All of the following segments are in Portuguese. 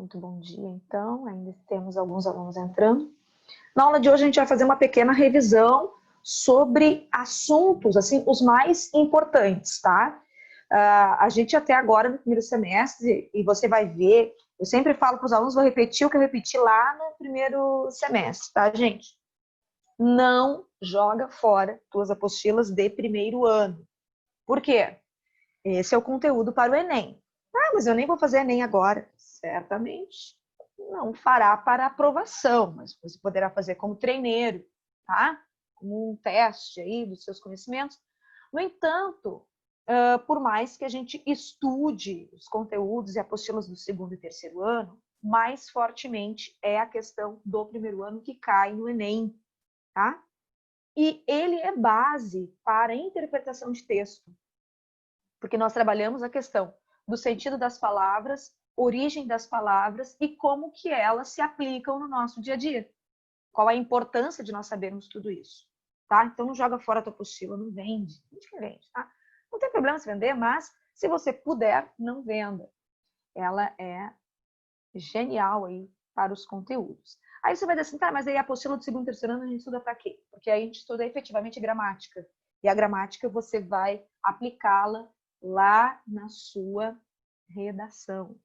Muito bom dia, então. Ainda temos alguns alunos entrando. Na aula de hoje a gente vai fazer uma pequena revisão sobre assuntos, assim, os mais importantes, tá? A gente até agora no primeiro semestre, e você vai ver, eu sempre falo para os alunos, vou repetir o que eu repeti lá no primeiro semestre, tá, gente? Não joga fora tuas apostilas de primeiro ano. Por quê? Esse é o conteúdo para o Enem. Ah, mas eu nem vou fazer Enem agora. Certamente não fará para aprovação, mas você poderá fazer como treineiro, tá? Como um teste aí dos seus conhecimentos. No entanto, por mais que a gente estude os conteúdos e apostilas do segundo e terceiro ano, mais fortemente é a questão do primeiro ano que cai no Enem, tá? E ele é base para a interpretação de texto, porque nós trabalhamos a questão do sentido das palavras, origem das palavras e como que elas se aplicam no nosso dia a dia. Qual a importância de nós sabermos tudo isso, tá? Então não joga fora a tua apostila, não vende. Gente que vende, tá? Não tem problema se vender, mas se você puder, não venda. Ela é genial aí para os conteúdos. Aí você vai dizer assim, tá, mas aí a apostila do segundo e terceiro ano a gente estuda para quê? Porque aí a gente estuda efetivamente gramática. E a gramática você vai aplicá-la lá na sua redação,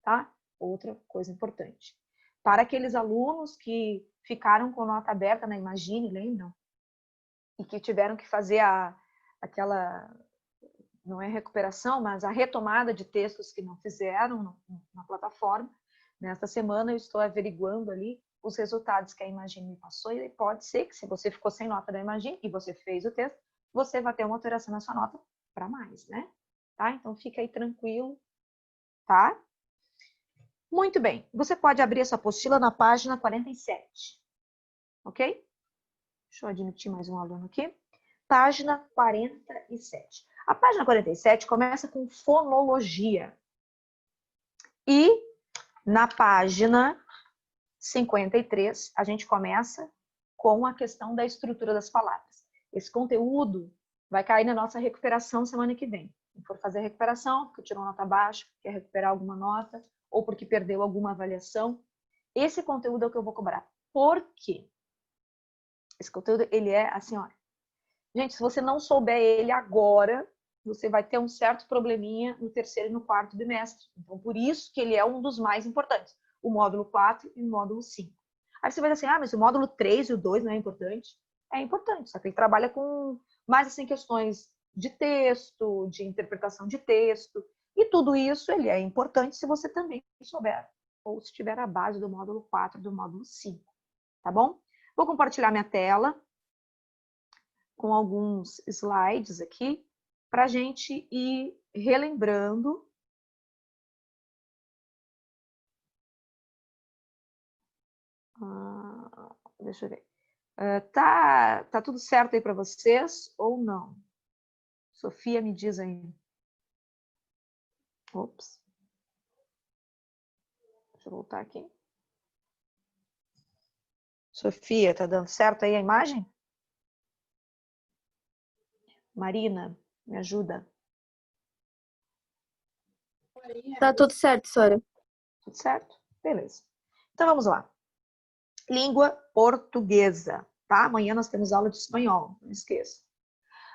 tá? Outra coisa importante. Para aqueles alunos que ficaram com nota aberta na Imagine, lembram? E que tiveram que fazer aquela, não é recuperação, mas a retomada de textos que não fizeram na plataforma. Nesta semana eu estou averiguando ali os resultados que a Imagine me passou e pode ser que se você ficou sem nota da Imagine e você fez o texto, você vai ter uma alteração na sua nota para mais, né? Tá? Então fica aí tranquilo, tá? Muito bem. Você pode abrir a sua apostila na página 47, ok? Deixa eu admitir mais um aluno aqui. Página 47. A página 47 começa com fonologia. E na página 53, a gente começa com a questão da estrutura das palavras. Esse conteúdo vai cair na nossa recuperação semana que vem. Se for fazer a recuperação, porque tirou nota baixa, quer recuperar alguma nota, ou porque perdeu alguma avaliação, esse conteúdo é o que eu vou cobrar. Por quê? Esse conteúdo, ele é assim, olha. Gente, se você não souber ele agora, você vai ter um certo probleminha no terceiro e no quarto bimestre. Então, por isso que ele é um dos mais importantes. O módulo 4 e o módulo 5. Aí você vai dizer assim, ah, mas o módulo 3 e o 2 não é importante? É importante, só que ele trabalha com mais assim questões de texto, de interpretação de texto. E tudo isso ele é importante se você também souber, ou se tiver a base do módulo 4 e do módulo 5. Tá bom? Vou compartilhar minha tela com alguns slides aqui, para a gente ir relembrando. Deixa eu ver. Tá tudo certo aí para vocês ou não? Sofia, me diz aí. Ops. Deixa eu voltar aqui. Sofia, tá dando certo aí a imagem? Marina, me ajuda. Tá tudo certo, Sora. Tudo certo? Beleza. Então vamos lá. Língua portuguesa, tá? Amanhã nós temos aula de espanhol, não esqueça.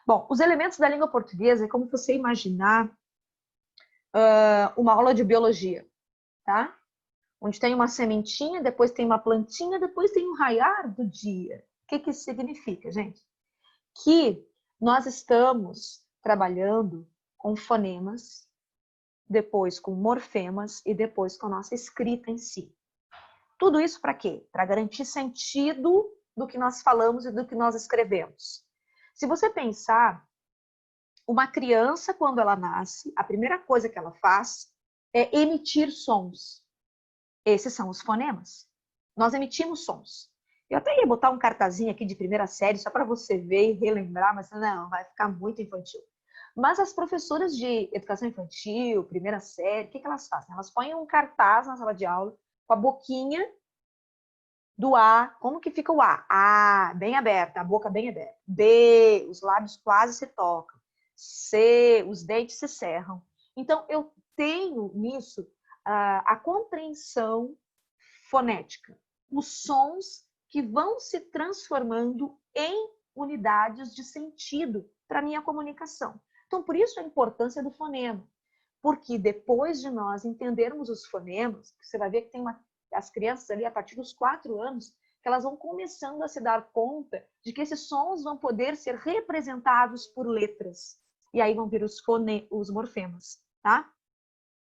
Bom, os elementos da língua portuguesa é como você imaginar uma aula de biologia, tá? Onde tem uma sementinha, depois tem uma plantinha, depois tem um raiar do dia. O que isso significa, gente? Que nós estamos trabalhando com fonemas, depois com morfemas e depois com a nossa escrita em si. Tudo isso para quê? Para garantir sentido do que nós falamos e do que nós escrevemos. Se você pensar, uma criança, quando ela nasce, a primeira coisa que ela faz é emitir sons. Esses são os fonemas. Nós emitimos sons. Eu até ia botar um cartazinho aqui de primeira série, só para você ver e relembrar, mas não, vai ficar muito infantil. Mas as professoras de educação infantil, primeira série, o que elas fazem? Elas põem um cartaz na sala de aula com a boquinha do A. Como que fica o A? A, bem aberta, a boca bem aberta. B, os lábios quase se tocam. C, os dentes se cerram. Então, eu tenho nisso a compreensão fonética, os sons que vão se transformando em unidades de sentido para a minha comunicação. Então, por isso a importância do fonema, porque depois de nós entendermos os fonemas, você vai ver que tem as crianças ali, a partir dos 4 anos, que elas vão começando a se dar conta de que esses sons vão poder ser representados por letras. E aí vão vir os morfemas, tá?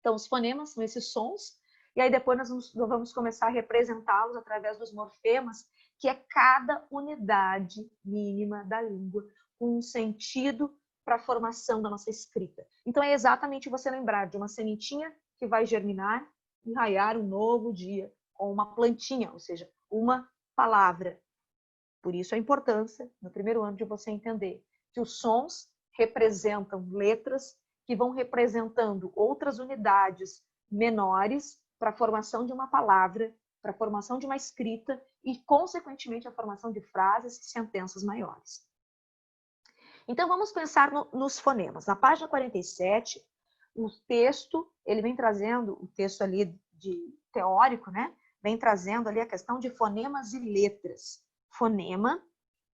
Então, os fonemas são esses sons, e aí depois nós vamos começar a representá-los através dos morfemas, que é cada unidade mínima da língua, com um sentido para a formação da nossa escrita. Então, é exatamente você lembrar de uma sementinha que vai germinar e raiar um novo dia, com uma plantinha, ou seja, uma palavra. Por isso a importância, no primeiro ano, de você entender que os sons representam letras que vão representando outras unidades menores para a formação de uma palavra, para a formação de uma escrita e, consequentemente, a formação de frases e sentenças maiores. Então, vamos pensar nos fonemas. Na página 47, o texto, ele vem trazendo, o texto ali teórico, né? Vem trazendo ali a questão de fonemas e letras. Fonema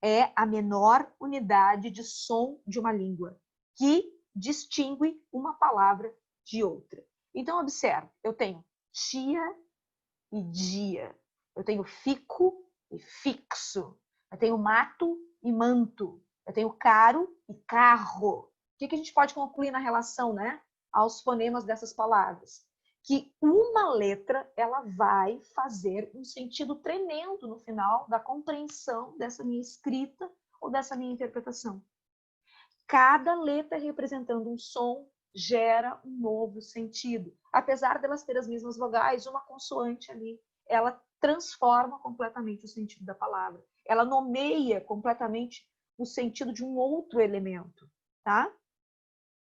é a menor unidade de som de uma língua, que distingue uma palavra de outra. Então, observe, eu tenho tia e dia, eu tenho fico e fixo, eu tenho mato e manto, eu tenho caro e carro. O que a gente pode concluir na relação, né, aos fonemas dessas palavras? Que uma letra ela vai fazer um sentido tremendo no final da compreensão dessa minha escrita ou dessa minha interpretação. Cada letra representando um som gera um novo sentido. Apesar delas terem as mesmas vogais, uma consoante ali, ela transforma completamente o sentido da palavra. Ela nomeia completamente o sentido de um outro elemento, tá?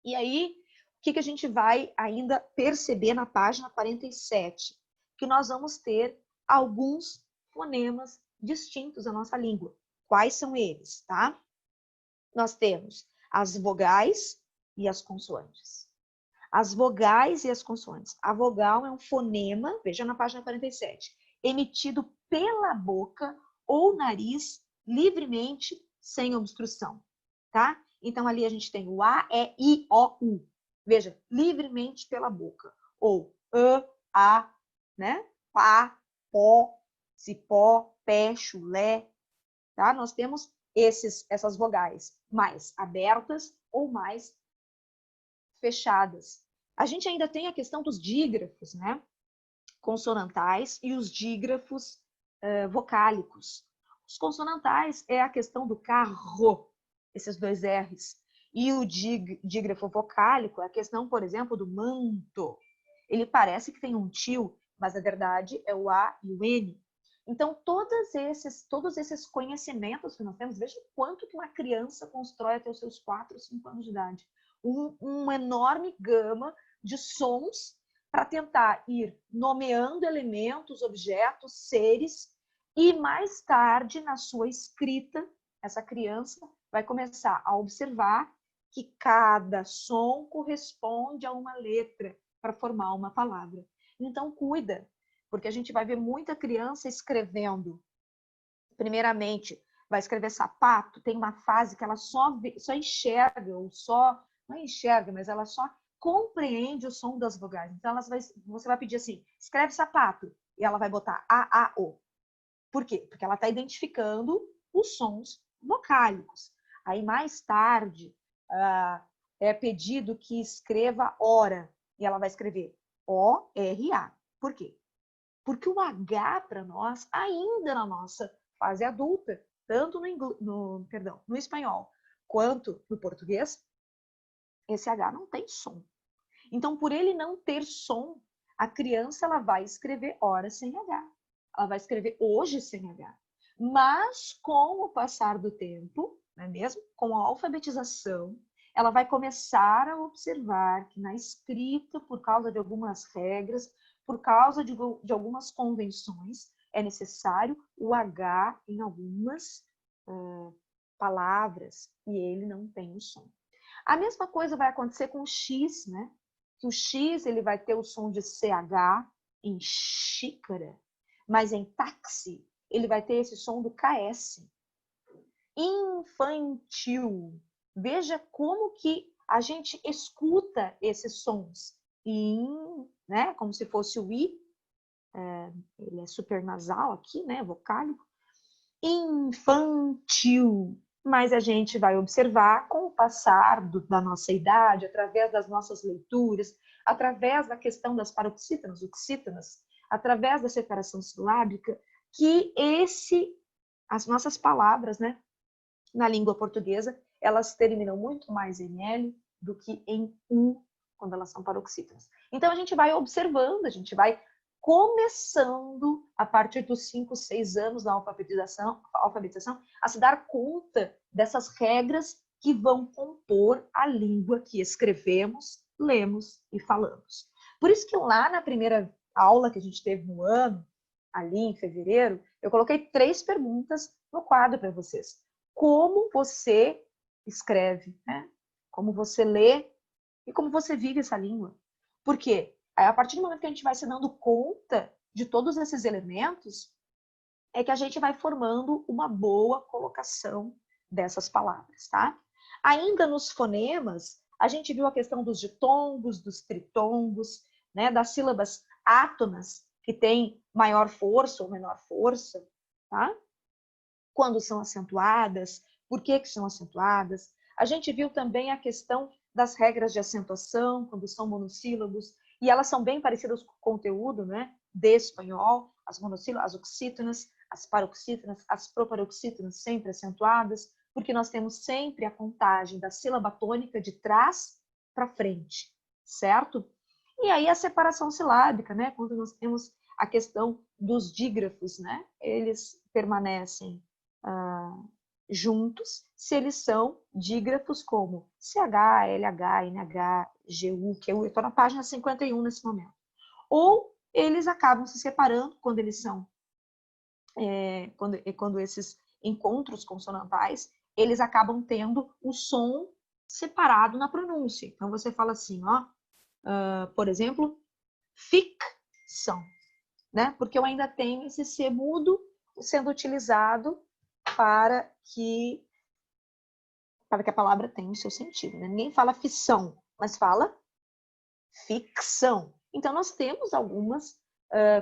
E aí, o que a gente vai ainda perceber na página 47? Que nós vamos ter alguns fonemas distintos da nossa língua. Quais são eles, tá? Nós temos as vogais e as consoantes. As vogais e as consoantes. A vogal é um fonema, veja na página 47, emitido pela boca ou nariz livremente, sem obstrução, tá? Então, ali a gente tem o A, E, I, O, U. Veja, livremente pela boca. Ou A, né? Pá, Pó, Cipó, Pé, Chulé. Tá? Nós temos essas vogais mais abertas ou mais fechadas. A gente ainda tem a questão dos dígrafos, né? Consonantais e os dígrafos vocálicos. Os consonantais é a questão do carro, esses 2 R's. E o dígrafo vocálico é a questão, por exemplo, do manto. Ele parece que tem um tio, mas na verdade é o A e o N. Então, todos esses conhecimentos que nós temos, veja o quanto que uma criança constrói até os seus 4, 5 anos de idade. Uma enorme gama de sons para tentar ir nomeando elementos, objetos, seres, e mais tarde, na sua escrita, essa criança vai começar a observar que cada som corresponde a uma letra para formar uma palavra. Então, cuida, porque a gente vai ver muita criança escrevendo. Primeiramente, vai escrever sapato, tem uma fase que ela só enxerga, ou só, não enxerga, mas ela só compreende o som das vogais. Então, você vai pedir assim, escreve sapato, e ela vai botar A, O. Por quê? Porque ela está identificando os sons vocálicos. Aí, mais tarde, é pedido que escreva hora, e ela vai escrever O-R-A. Por quê? Porque o H, para nós, ainda na nossa fase adulta, tanto no espanhol quanto no português, esse H não tem som. Então, por ele não ter som, a criança ela vai escrever hora sem H. Ela vai escrever hoje sem H. Mas, com o passar do tempo, não é mesmo? Com a alfabetização, ela vai começar a observar que na escrita, por causa de algumas regras, por causa de algumas convenções, é necessário o H em algumas palavras e ele não tem o som. A mesma coisa vai acontecer com o X, né? que o X ele vai ter o som de CH em xícara, mas em táxi ele vai ter esse som do KS. Infantil. Veja como que a gente escuta esses sons. Né? Como se fosse o I. Ele é super nasal aqui, né? Vocálico. Infantil. Mas a gente vai observar com o passar da nossa idade, através das nossas leituras, através da questão das paroxítonas, oxítonas, através da separação silábica, que as nossas palavras, né, na língua portuguesa, elas terminam muito mais em L do que em U, quando elas são paroxítonas. Então, a gente vai observando, a gente vai começando, a partir dos 5, 6 anos da alfabetização, a se dar conta dessas regras que vão compor a língua que escrevemos, lemos e falamos. Por isso que lá na primeira aula que a gente teve no ano, ali em fevereiro, eu coloquei 3 perguntas no quadro para vocês. Como você escreve, né? Como você lê e como você vive essa língua. Por quê? A partir do momento que a gente vai se dando conta de todos esses elementos, é que a gente vai formando uma boa colocação dessas palavras, tá? Ainda nos fonemas, a gente viu a questão dos ditongos, dos tritongos, né? Das sílabas átonas, que têm maior força ou menor força, tá? Quando são acentuadas, por que são acentuadas. A gente viu também a questão das regras de acentuação, quando são monossílabos, e elas são bem parecidas com o conteúdo, né, de espanhol, as monossílabas, as oxítonas, as paroxítonas, as proparoxítonas sempre acentuadas, porque nós temos sempre a contagem da sílaba tônica de trás para frente, certo? E aí a separação silábica, né, quando nós temos a questão dos dígrafos, né, eles permanecem juntos se eles são dígrafos como CH, LH, NH, GU, QU. Eu estou na página 51 nesse momento. Ou eles acabam se separando quando eles são, quando esses encontros consonantais, eles acabam tendo o som separado na pronúncia. Então você fala assim, ó, por exemplo, ficção, né? Porque eu ainda tenho esse C mudo sendo utilizado para que a palavra tenha o seu sentido. Né? Ninguém fala ficção, mas fala ficção. Então, nós temos algumas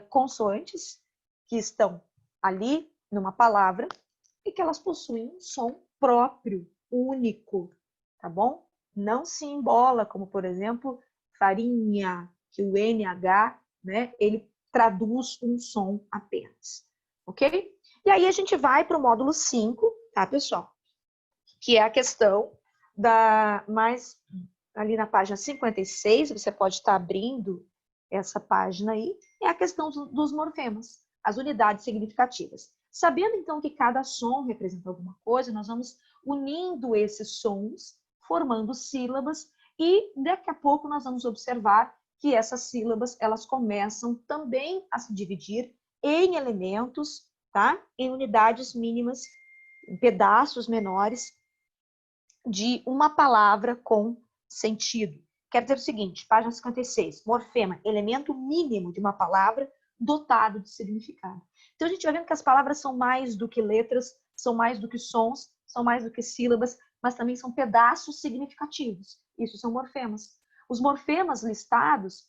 consoantes que estão ali numa palavra e que elas possuem um som próprio, único, tá bom? Não se embola, como, por exemplo, farinha, que o NH, né, ele traduz um som apenas, ok? E aí a gente vai para o módulo 5, tá, pessoal? Que é a questão mais ali na página 56, você pode estar abrindo essa página aí, é a questão dos morfemas, as unidades significativas. Sabendo, então, que cada som representa alguma coisa, nós vamos unindo esses sons, formando sílabas, e daqui a pouco nós vamos observar que essas sílabas, elas começam também a se dividir em elementos, tá? Em unidades mínimas, em pedaços menores, de uma palavra com sentido. Quer dizer o seguinte, página 56, morfema, elemento mínimo de uma palavra dotado de significado. Então, a gente vai vendo que as palavras são mais do que letras, são mais do que sons, são mais do que sílabas, mas também são pedaços significativos. Isso são morfemas. Os morfemas listados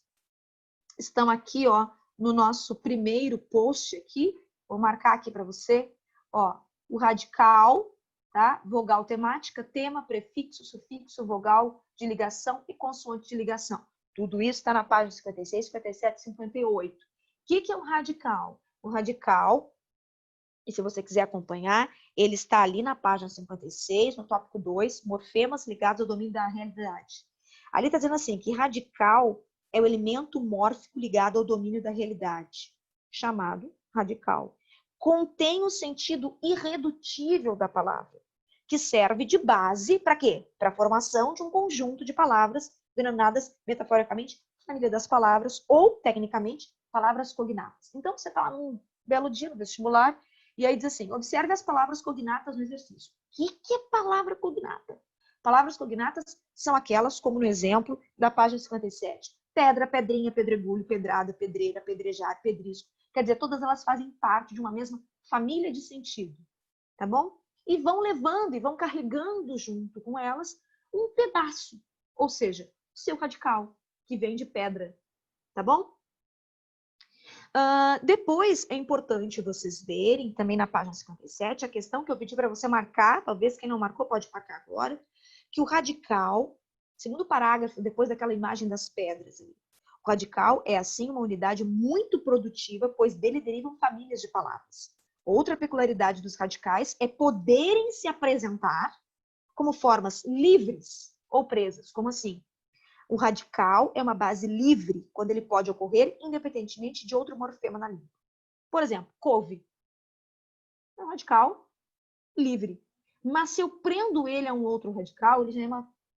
estão aqui, ó, no nosso primeiro post aqui. Vou marcar aqui para você, ó, o radical, tá? Vogal temática, tema, prefixo, sufixo, vogal de ligação e consoante de ligação. Tudo isso está na página 56, 57, 58. O que é um radical? O radical, e se você quiser acompanhar, ele está ali na página 56, no tópico 2, morfemas ligados ao domínio da realidade. Ali está dizendo assim, que radical é o elemento mórfico ligado ao domínio da realidade, chamado radical. Contém o sentido irredutível da palavra, que serve de base para quê? Para a formação de um conjunto de palavras denominadas metaforicamente família das palavras ou, tecnicamente, palavras cognatas. Então, você está num belo dia no vestibular e aí diz assim, observe as palavras cognatas no exercício. O que é palavra cognata? Palavras cognatas são aquelas, como no exemplo da página 57. Pedra, pedrinha, pedregulho, pedrada, pedreira, pedrejar, pedrisco. Quer dizer, todas elas fazem parte de uma mesma família de sentido, tá bom? E vão levando e vão carregando junto com elas um pedaço, ou seja, o seu radical, que vem de pedra, tá bom? Depois é importante vocês verem, também na página 57, a questão que eu pedi para você marcar, talvez quem não marcou pode marcar agora, que o radical, segundo parágrafo, depois daquela imagem das pedras, o radical é, assim, uma unidade muito produtiva, pois dele derivam famílias de palavras. Outra peculiaridade dos radicais é poderem se apresentar como formas livres ou presas. Como assim? O radical é uma base livre quando ele pode ocorrer independentemente de outro morfema na língua. Por exemplo, couve. É um radical livre. Mas se eu prendo ele a um outro radical, ele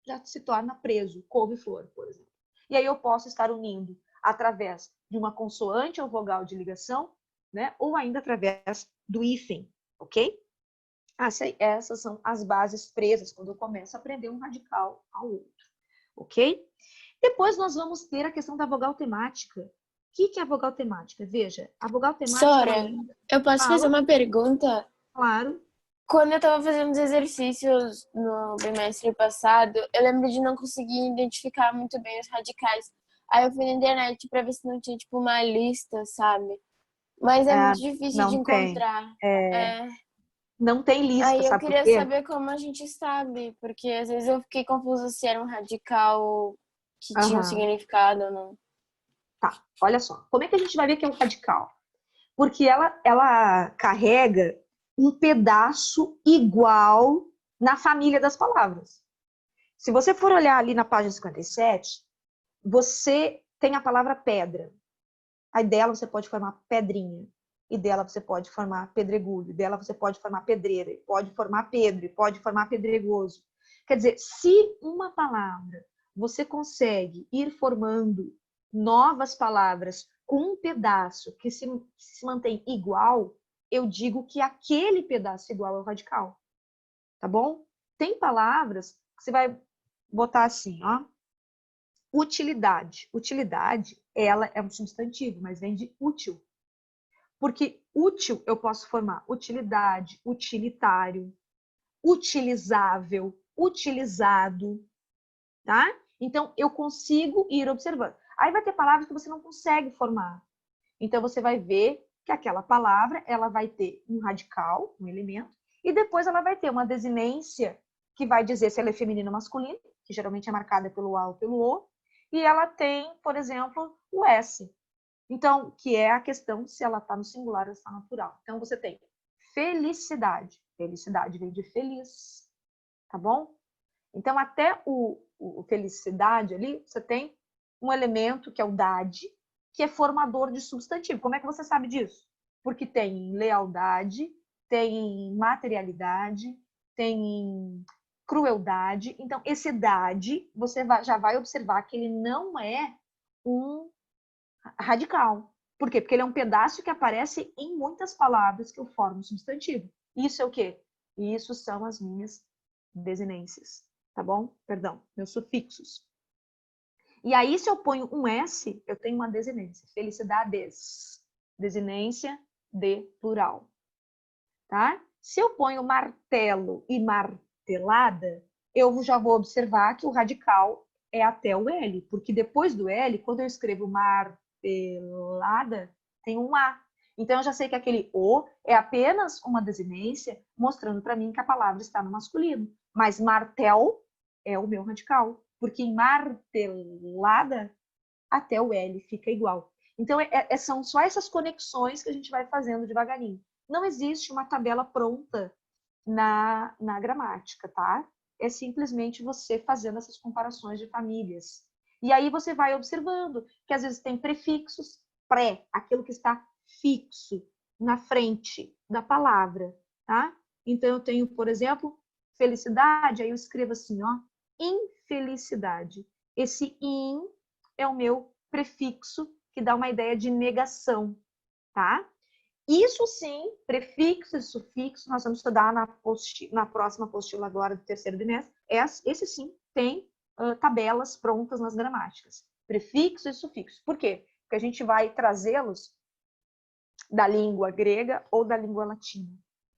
já se torna preso. Couve-flor, por exemplo. E aí eu posso estar unindo através de uma consoante ou vogal de ligação, né? Ou ainda através do hífen, ok? Essas são as bases presas quando eu começo a aprender um radical ao outro, ok? Depois nós vamos ter a questão da vogal temática. O que é a vogal temática? Veja, a vogal temática... Sora, eu posso fazer uma pergunta? Claro. Quando eu estava fazendo os exercícios no bimestre passado, eu lembro de não conseguir identificar muito bem os radicais. Aí eu fui na internet para ver se não tinha, tipo, uma lista, sabe? Mas é muito difícil de encontrar. Não tem lista, Aí eu sabe por queria quê? saber como a gente sabe, porque às vezes eu fiquei confusa se era um radical que tinha um significado ou não. Tá, olha só. Como é que a gente vai ver que é um radical? Porque ela carrega um pedaço igual na família das palavras. Se você for olhar ali na página 57, você tem a palavra pedra. Aí dela você pode formar pedrinha. E dela você pode formar pedregulho. Dela você pode formar pedreira. Pode formar pedro. Pode formar pedregoso. Quer dizer, se uma palavra você consegue ir formando novas palavras com um pedaço que se mantém igual, eu digo que aquele pedaço igual é o radical. Tá bom? Tem palavras que você vai botar assim, ó. Utilidade. Utilidade, ela é um substantivo, mas vem de útil. Porque útil eu posso formar utilidade, utilitário, utilizável, utilizado, tá? Então, eu consigo ir observando. Aí vai ter palavras que você não consegue formar. Então, você vai ver que aquela palavra, ela vai ter um radical, um elemento, e depois ela vai ter uma desinência que vai dizer se ela é feminino ou masculino, que geralmente é marcada pelo A ou pelo O, e ela tem, por exemplo, o S. Então, que é a questão se ela está no singular ou está no plural. Então, você tem felicidade. Felicidade vem de feliz, tá bom? Então, até o felicidade ali, você tem um elemento que é o dade, que é formador de substantivo. Como é que você sabe disso? Porque tem lealdade, tem materialidade, tem crueldade. Então, esse dade, você já vai observar que ele não é um radical. Por quê? Porque ele é um pedaço que aparece em muitas palavras que eu formo substantivo. Isso é o quê? Isso são as minhas desinências, tá bom? Perdão, meus sufixos. E aí, se eu ponho um S, eu tenho uma desinência. Felicidades. Desinência de plural. Tá? Se eu ponho martelo e martelada, eu já vou observar que o radical é até o L, porque depois do L, quando eu escrevo martelada, tem um A. Então, eu já sei que aquele O é apenas uma desinência, mostrando para mim que a palavra está no masculino. Mas martel é o meu radical, porque em martelada, até o L fica igual. Então, são só essas conexões que a gente vai fazendo devagarinho. Não existe uma tabela pronta na gramática, tá? É simplesmente você fazendo essas comparações de famílias. E aí você vai observando que às vezes tem prefixos, pré, aquilo que está fixo na frente da palavra, tá? Então eu tenho, por exemplo, felicidade, aí eu escrevo assim, ó, infelicidade. Esse in é o meu prefixo que dá uma ideia de negação, tá? Isso sim, prefixo e sufixo, nós vamos estudar na próxima apostila agora do terceiro bimestre. Esse sim tem tabelas prontas nas gramáticas. Prefixo e sufixo. Por quê? Porque a gente vai trazê-los da língua grega ou da língua latina,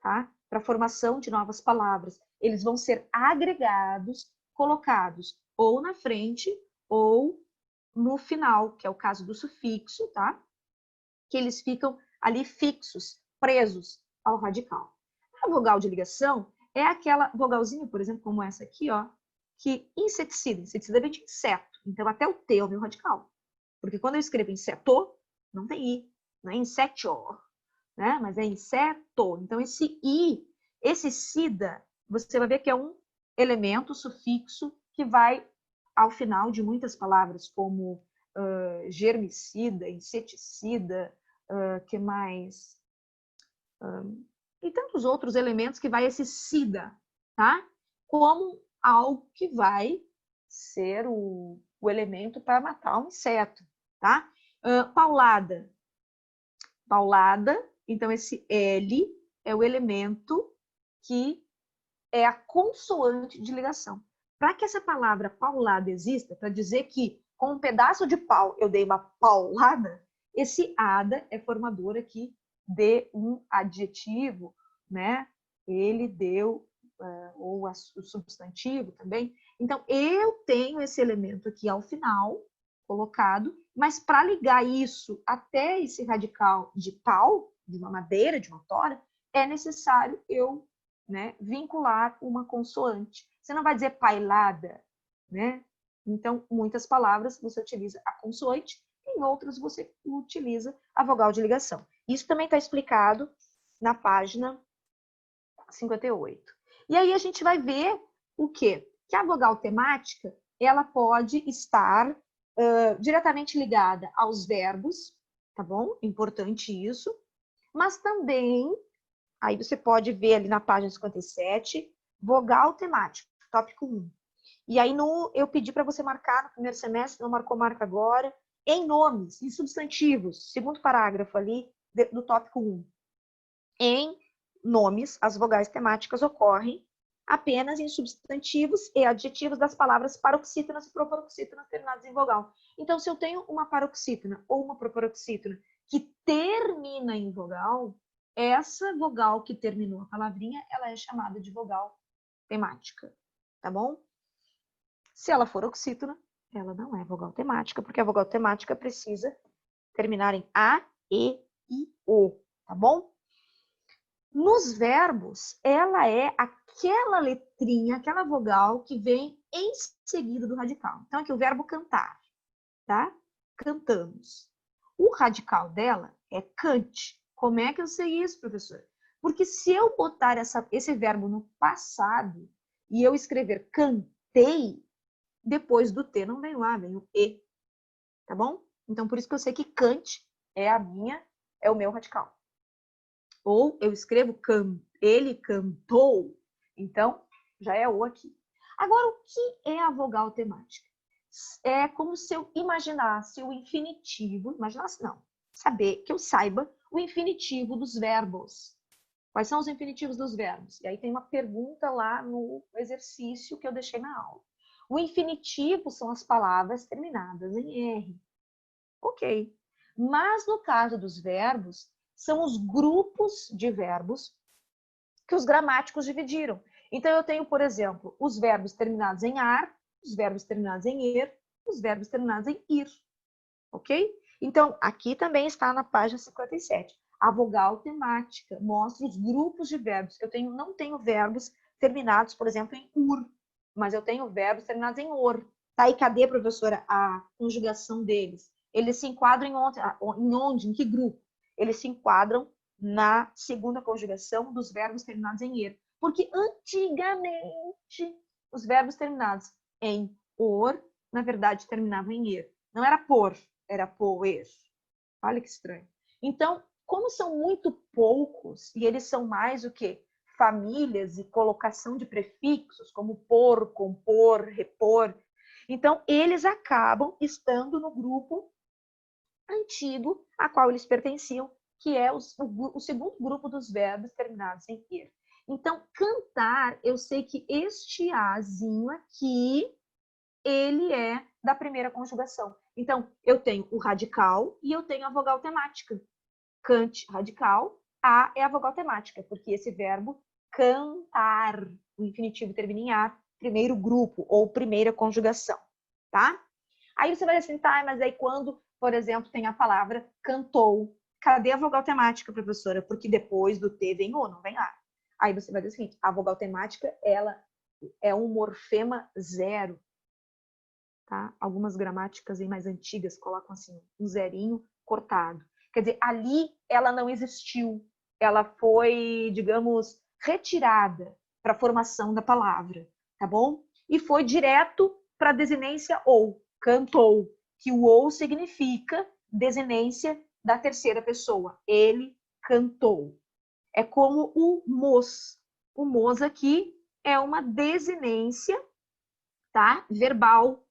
tá? Para a formação de novas palavras. Eles vão ser agregados, colocados ou na frente ou no final, que é o caso do sufixo, tá? Que eles ficam ali fixos, presos ao radical. A vogal de ligação é aquela vogalzinha, por exemplo, como essa aqui, ó, que inseticida vem de inseto, então até o T é o meu radical. Porque quando eu escrevo inseto, não tem I, não é insetio, né? Mas é inseto. Então esse I, esse sida, você vai ver que é um elemento sufixo que vai ao final de muitas palavras, como germicida, inseticida, que mais? E tantos outros elementos que vai esse sida, tá? Como algo que vai ser o elemento para matar um inseto, tá? Paulada. Paulada, então esse L é o elemento que é a consoante de ligação. Para que essa palavra paulada exista, para dizer que com um pedaço de pau eu dei uma paulada, esse ada é formador aqui de um adjetivo, né? Ele deu, ou o substantivo também. Então, eu tenho esse elemento aqui ao final, colocado, mas para ligar isso até esse radical de pau, de uma madeira, de uma tora, é necessário eu, né, vincular uma consoante. Você não vai dizer pailada, né? Então, muitas palavras você utiliza a consoante, em outras você utiliza a vogal de ligação. Isso também está explicado na página 58. E aí a gente vai ver o quê? Que a vogal temática, ela pode estar diretamente ligada aos verbos, tá bom? Importante isso. Mas também, aí você pode ver ali na página 57, vogal temática, tópico 1. E aí eu pedi para você marcar no primeiro semestre, não marcou, marca agora, em nomes, em substantivos, segundo parágrafo ali do tópico 1. Em nomes, as vogais temáticas ocorrem apenas em substantivos e adjetivos das palavras paroxítonas e proparoxítonas terminadas em vogal. Então, se eu tenho uma paroxítona ou uma proparoxítona que termina em vogal, essa vogal que terminou a palavrinha, ela é chamada de vogal temática, tá bom? Se ela for oxítona, ela não é vogal temática, porque a vogal temática precisa terminar em A, E, I, O, tá bom? Nos verbos, ela é aquela letrinha, aquela vogal que vem em seguida do radical. Então, aqui o verbo cantar, tá? Cantamos. O radical dela é cante. Como é que eu sei isso, professor? Porque se eu botar esse verbo no passado e eu escrever cantei, depois do T não vem o A, vem o E, tá bom? Então, por isso que eu sei que cante é o meu radical. Ou eu escrevo ele cantou, então já é o aqui. Agora, o que é a vogal temática? É como se eu imaginasse o infinitivo, imaginasse não, que eu saiba o infinitivo dos verbos. Quais são os infinitivos dos verbos? E aí tem uma pergunta lá no exercício que eu deixei na aula. O infinitivo são as palavras terminadas em R. Ok. Mas no caso dos verbos, são os grupos de verbos que os gramáticos dividiram. Então, eu tenho, por exemplo, os verbos terminados em ar, os verbos terminados em er, os verbos terminados em ir. Ok? Então, aqui também está na página 57. A vogal temática mostra os grupos de verbos. Eu não tenho verbos terminados, por exemplo, em ur, mas eu tenho verbos terminados em or. Tá? E cadê, professora, a conjugação deles? Eles se enquadram em onde? Em que grupo? Eles se enquadram na segunda conjugação dos verbos terminados em er. Porque antigamente os verbos terminados em or, na verdade, terminavam em er. Não era por, era poer. Olha que estranho. Então, como são muito poucos, e eles são mais o quê? Famílias e colocação de prefixos, como por, compor, repor. Então, eles acabam estando no grupo antigo a qual eles pertenciam, que é o segundo grupo dos verbos terminados em er. Então, cantar, eu sei que este azinho aqui ele é da primeira conjugação. Então, eu tenho o radical e eu tenho a vogal temática. Cante, radical, a é a vogal temática, porque esse verbo cantar, o infinitivo termina em ar, primeiro grupo ou primeira conjugação, tá? Aí você vai assim, tá, mas aí quando, por exemplo, tem a palavra cantou, cadê a vogal temática, professora? Porque depois do T vem O, não vem A. Aí você vai dizer o seguinte, a vogal temática, ela é um morfema zero, tá? Algumas gramáticas mais antigas colocam assim, um zerinho cortado. Quer dizer, ali ela não existiu. Ela foi, digamos, retirada para a formação da palavra, tá bom? E foi direto para a desinência ou, cantou, que o ou significa desinência da terceira pessoa. Ele cantou. É como o mos. O mos aqui é uma desinência, tá? Verbal,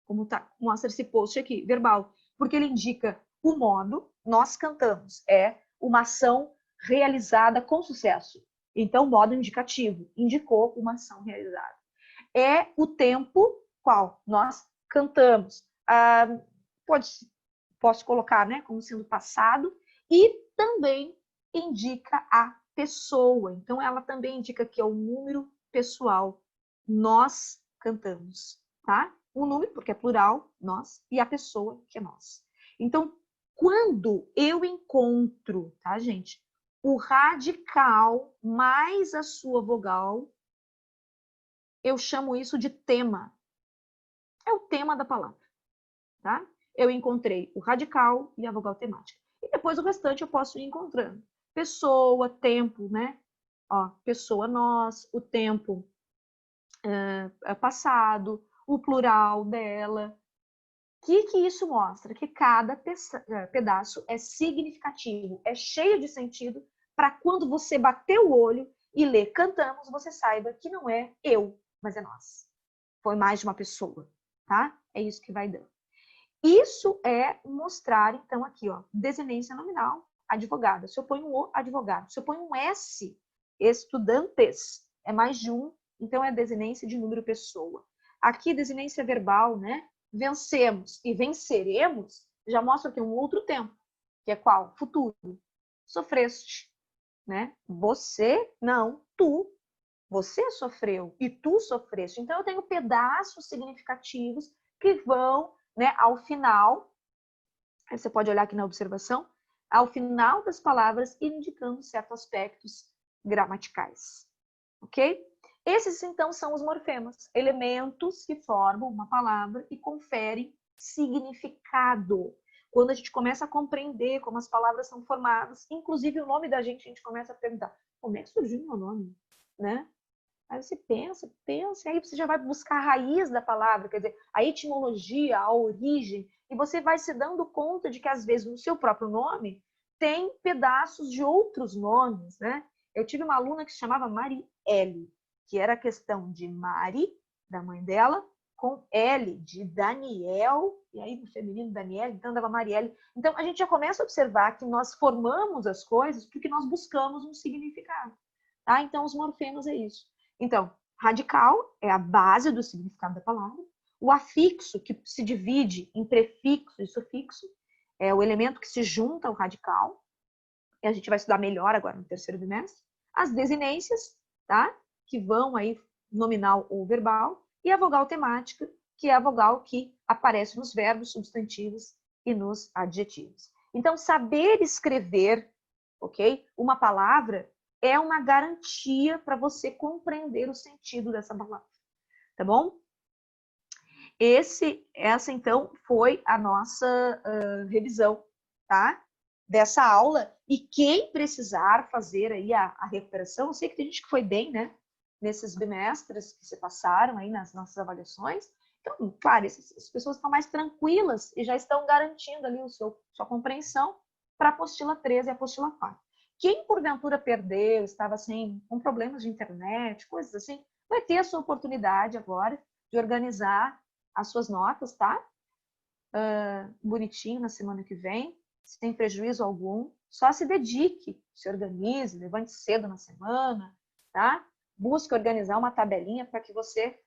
como mostra esse post aqui, verbal, porque ele indica o modo, nós cantamos, é uma ação realizada com sucesso. Então, modo indicativo, indicou uma ação realizada. É o tempo qual nós cantamos. Posso colocar, né, como sendo passado, e também indica a pessoa. Então, ela também indica que é o número pessoal. Nós cantamos, tá? O número, porque é plural, nós, e a pessoa, que é nós. Então, quando eu encontro, tá, gente, o radical mais a sua vogal, eu chamo isso de tema. É o tema da palavra, tá? Eu encontrei o radical e a vogal temática. E depois o restante eu posso ir encontrando. Pessoa, tempo, né? Ó, pessoa, nós, o tempo passado, o plural dela. O que isso mostra? Que cada pedaço é significativo, é cheio de sentido, para quando você bater o olho e ler cantamos, você saiba que não é eu, mas é nós. Foi mais de uma pessoa, tá? É isso que vai dando. Isso é mostrar, então, aqui, ó, desinência nominal, advogada. Se eu ponho um O, advogado. Se eu ponho um S, estudantes, é mais de um, então é desinência de número pessoa. Aqui, desinência verbal, né? Vencemos e venceremos, já mostra que um outro tempo, que é qual? Futuro. Sofreste, né? Você, não, tu. Você sofreu e tu sofreste. Então, eu tenho pedaços significativos que vão, né, ao final, você pode olhar aqui na observação, ao final das palavras, indicando certos aspectos gramaticais. Ok? Esses, então, são os morfemas, elementos que formam uma palavra e conferem significado. Quando a gente começa a compreender como as palavras são formadas, inclusive o nome da gente, a gente começa a perguntar, como é que surgiu o meu nome? Né? Aí você pensa, aí você já vai buscar a raiz da palavra, quer dizer, a etimologia, a origem, e você vai se dando conta de que, às vezes, no seu próprio nome, tem pedaços de outros nomes, né? Eu tive uma aluna que se chamava Marielle, que era a questão de Mari, da mãe dela, com L, de Daniel, e aí no feminino Daniel, então dava Marielle. Então, a gente já começa a observar que nós formamos as coisas porque nós buscamos um significado. Tá? Então, os morfemas é isso. Então, radical é a base do significado da palavra. O afixo, que se divide em prefixo e sufixo, é o elemento que se junta ao radical. E a gente vai estudar melhor agora no terceiro bimestre. As desinências, tá? Que vão aí nominal ou verbal. E a vogal temática, que é a vogal que aparece nos verbos, substantivos e nos adjetivos. Então, saber escrever, ok? Uma palavra é uma garantia para você compreender o sentido dessa palavra, tá bom? Essa então foi a nossa revisão, tá? Dessa aula. E quem precisar fazer aí a recuperação, eu sei que tem gente que foi bem, né? Nesses bimestres que se passaram aí nas nossas avaliações. Então, claro, as pessoas estão mais tranquilas e já estão garantindo ali sua compreensão para a apostila 13 e a apostila 4. Quem, porventura, perdeu, estava assim, com problemas de internet, coisas assim, vai ter a sua oportunidade agora de organizar as suas notas, tá? Bonitinho na semana que vem, se tem prejuízo algum, só se dedique, se organize, levante cedo na semana, tá? Busque organizar uma tabelinha para que você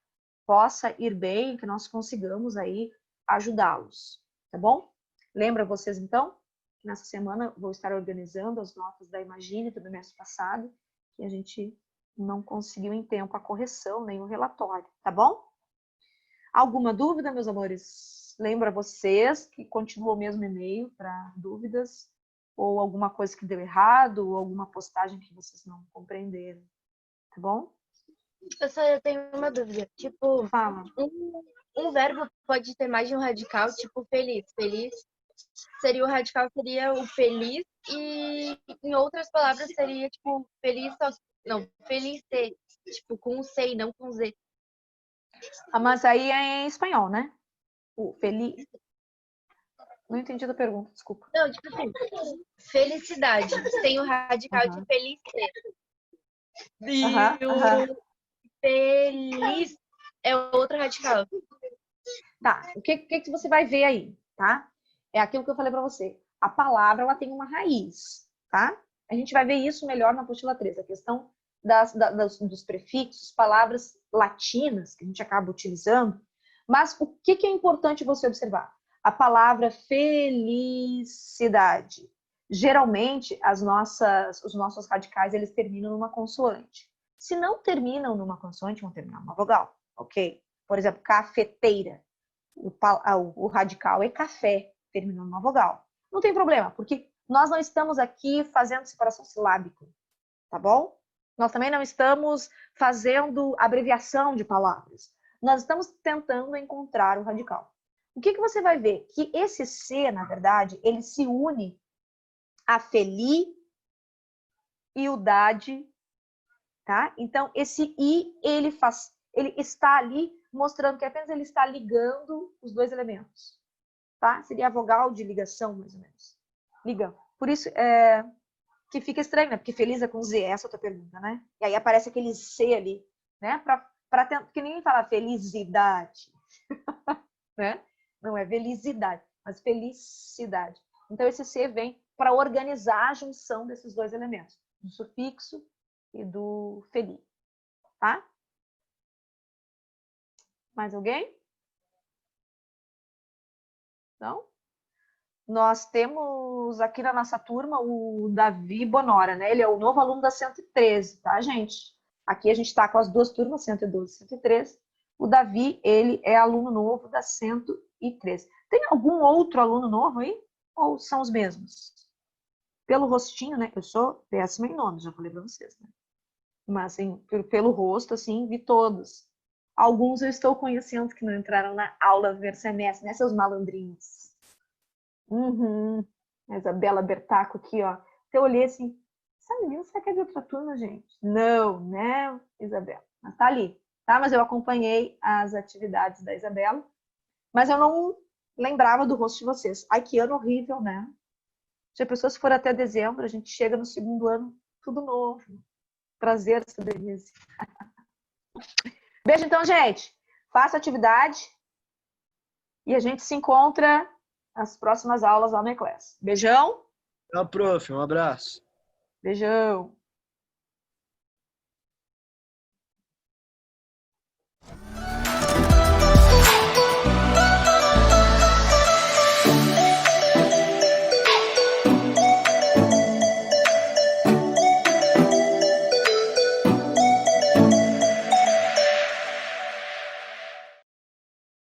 possa ir bem, que nós consigamos aí ajudá-los, tá bom? Lembra vocês, então, que nessa semana vou estar organizando as notas da Imagine do bimestre passado, que a gente não conseguiu em tempo a correção, nem o relatório, tá bom? Alguma dúvida, meus amores? Lembra vocês que continua o mesmo e-mail para dúvidas, ou alguma coisa que deu errado, ou alguma postagem que vocês não compreenderam, tá bom? Eu tenho uma dúvida. Tipo, Fala. um verbo pode ter mais de um radical, tipo feliz. Feliz seria o radical, seria o feliz, e em outras palavras seria tipo feliz só. Não, feliz ser, tipo, com um C e não com Z. Mas aí é em espanhol, né? O feliz. Não entendi a pergunta, desculpa. Não, tipo assim, felicidade tem o radical de feliz ser. E o feliz é outro radical. Tá, o que você vai ver aí, tá? É aquilo que eu falei para você. A palavra, ela tem uma raiz, tá? A gente vai ver isso melhor na apostila 3, a questão dos prefixos, palavras latinas que a gente acaba utilizando. Mas o que é importante você observar? A palavra felicidade. Geralmente, os nossos radicais, eles terminam numa consoante. Se não terminam numa consoante, vão terminar numa vogal, ok? Por exemplo, cafeteira. O radical é café, terminando numa vogal. Não tem problema, porque nós não estamos aqui fazendo separação silábica, tá bom? Nós também não estamos fazendo abreviação de palavras. Nós estamos tentando encontrar o radical. O que você vai ver? Que esse C, na verdade, ele se une a feli e o dade, tá? Então, esse I, ele está ali mostrando que apenas ele está ligando os dois elementos, tá? Seria a vogal de ligação, mais ou menos. Ligando. Por isso que fica estranho, né? Porque feliz é com Z, essa é a tua pergunta, né? E aí aparece aquele C ali, né? Porque ninguém fala felicidade, né? Não é felicidade, mas felicidade. Então, esse C vem para organizar a junção desses dois elementos, do sufixo e do feli, tá? Mais alguém? Não? Nós temos aqui na nossa turma o Davi Bonora, né? Ele é o novo aluno da 113, tá, gente? Aqui a gente está com as duas turmas, 112 e 113. O Davi, ele é aluno novo da 113. Tem algum outro aluno novo aí? Ou são os mesmos? Pelo rostinho, né? Eu sou péssima em nomes, já falei para vocês, né? Mas, assim, pelo rosto, assim, vi todos. Alguns eu estou conhecendo que não entraram na aula ver semestre, né, seus malandrinhos? A Isabela Bertaco aqui, ó. Eu olhei assim, essa menina, será que é de outra turma, gente? Não, né, Isabela? Mas tá ali, tá? Mas eu acompanhei as atividades da Isabela, mas eu não lembrava do rosto de vocês. Ai, que ano horrível, né? Se a pessoa for até dezembro, a gente chega no segundo ano, tudo novo. Prazer, essa delícia. Beijo, então, gente. Faça atividade e a gente se encontra nas próximas aulas lá no E-Class. Beijão. Tchau, prof. Um abraço. Beijão.